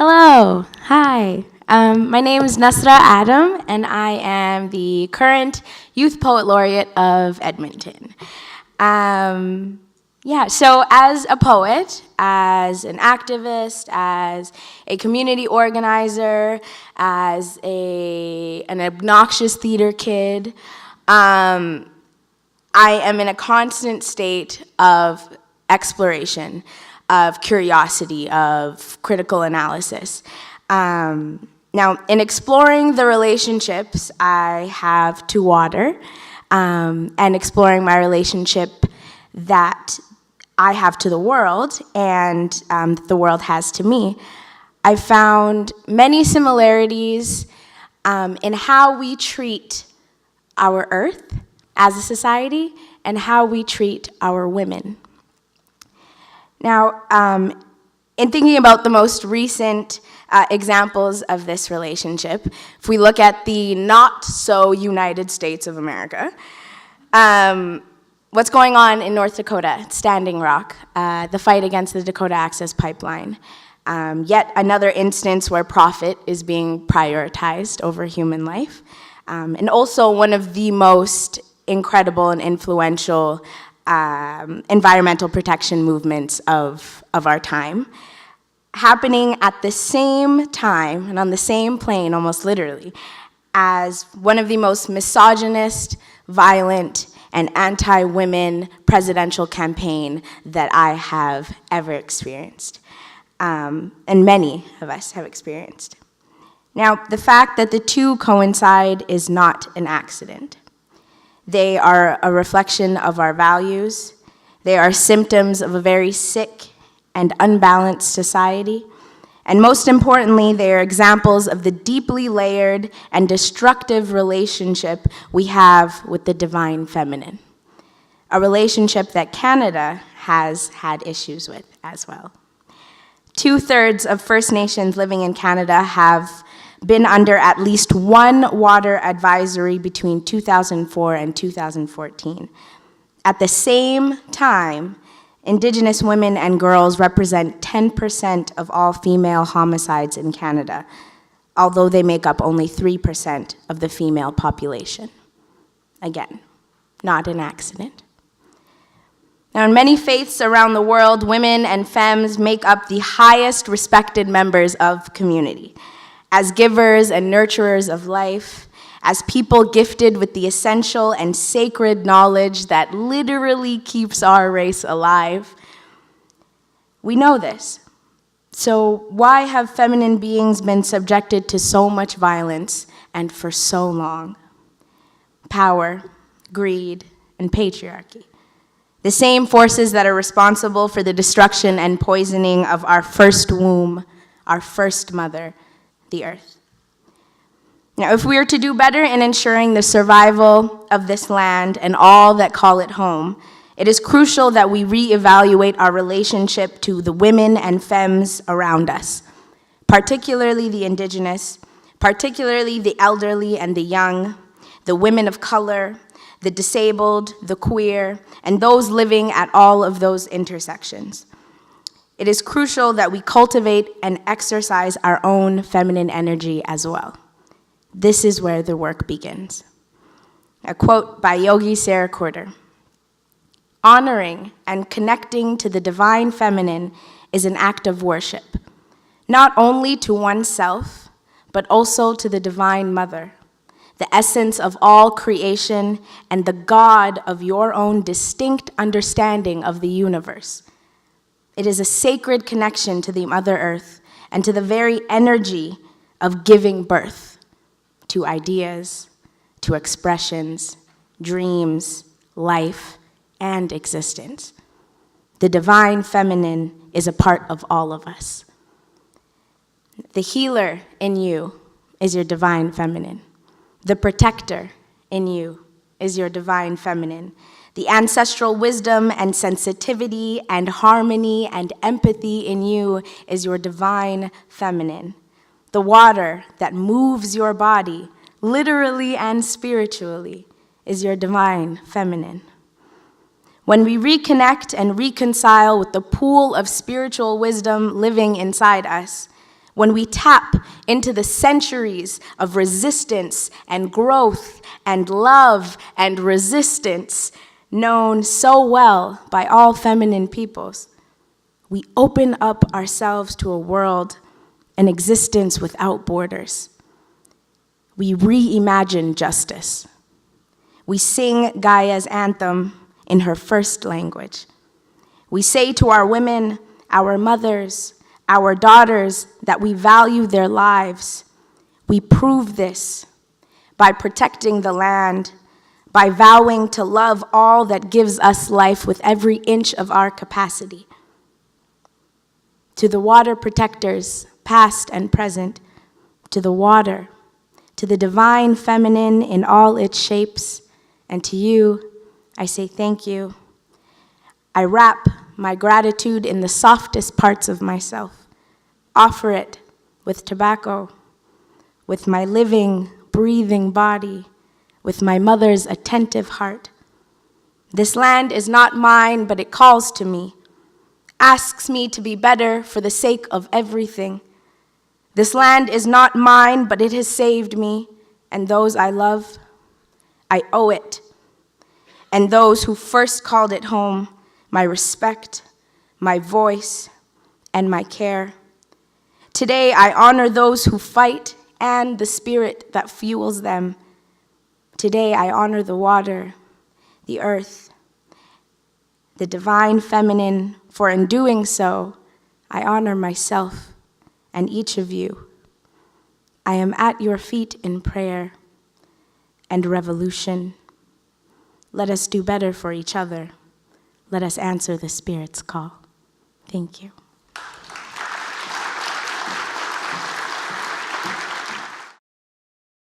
Hello, hi. My name is Nasra Adem, and I am the current Youth Poet Laureate of Edmonton. So as a poet, as an activist, as a community organizer, as an obnoxious theater kid, I am in a constant state of exploration, of curiosity, of critical analysis. Now, in exploring the relationships I have to water, and exploring my relationship that I have to the world and the world has to me, I found many similarities in how we treat our earth as a society and how we treat our women. Now, in thinking about the most recent examples of this relationship, if we look at the not-so-United States of America, what's going on in North Dakota at Standing Rock, the fight against the Dakota Access Pipeline, yet another instance where profit is being prioritized over human life, and also one of the most incredible and influential environmental protection movements of our time, happening at the same time and on the same plane, almost literally, as one of the most misogynist, violent, and anti-women presidential campaign that I have ever experienced, and many of us have experienced. Now, the fact that the two coincide is not an accident. They are a reflection of our values. They are symptoms of a very sick and unbalanced society. And most importantly, they are examples of the deeply layered and destructive relationship we have with the divine feminine, a relationship that Canada has had issues with as well. 2/3 of First Nations living in Canada have been under at least one water advisory between 2004 and 2014. At the same time, Indigenous women and girls represent 10% of all female homicides in Canada, although they make up only 3% of the female population. Again, not an accident. Now, in many faiths around the world, women and femmes make up the highest respected members of community, as givers and nurturers of life, as people gifted with the essential and sacred knowledge that literally keeps our race alive. We know this. So why have feminine beings been subjected to so much violence and for so long? Power, greed, and patriarchy. The same forces that are responsible for the destruction and poisoning of our first womb, our first mother, the earth. Now, if we are to do better in ensuring the survival of this land and all that call it home, it is crucial that we reevaluate our relationship to the women and femmes around us, particularly the Indigenous, particularly the elderly and the young, the women of color, the disabled, the queer, and those living at all of those intersections. It is crucial that we cultivate and exercise our own feminine energy as well. This is where the work begins. A quote by Yogi Sarah Corder: "Honoring and connecting to the divine feminine is an act of worship, not only to oneself, but also to the divine mother, the essence of all creation and the God of your own distinct understanding of the universe. It is a sacred connection to the Mother Earth and to the very energy of giving birth to ideas, to expressions, dreams, life, and existence. The divine feminine is a part of all of us. The healer in you is your divine feminine. The protector in you is your divine feminine. The ancestral wisdom and sensitivity and harmony and empathy in you is your divine feminine. The water that moves your body, literally and spiritually, is your divine feminine. When we reconnect and reconcile with the pool of spiritual wisdom living inside us, when we tap into the centuries of resistance and growth and love and resistance known so well by all feminine peoples, we open up ourselves to a world, an existence without borders. We reimagine justice. We sing Gaia's anthem in her first language. We say to our women, our mothers, our daughters, that we value their lives. We prove this by protecting the land, by vowing to love all that gives us life with every inch of our capacity. To the water protectors, past and present, to the water, to the divine feminine in all its shapes, and to you, I say thank you. I wrap my gratitude in the softest parts of myself, offer it with tobacco, with my living, breathing body, with my mother's attentive heart. This land is not mine, but it calls to me, asks me to be better for the sake of everything. This land is not mine, but it has saved me and those I love. I owe it. And those who first called it home, my respect, my voice, and my care. Today, I honor those who fight and the spirit that fuels them. Today, I honor the water, the earth, the divine feminine, for in doing so, I honor myself and each of you. I am at your feet in prayer and revolution. Let us do better for each other. Let us answer the Spirit's call. Thank you.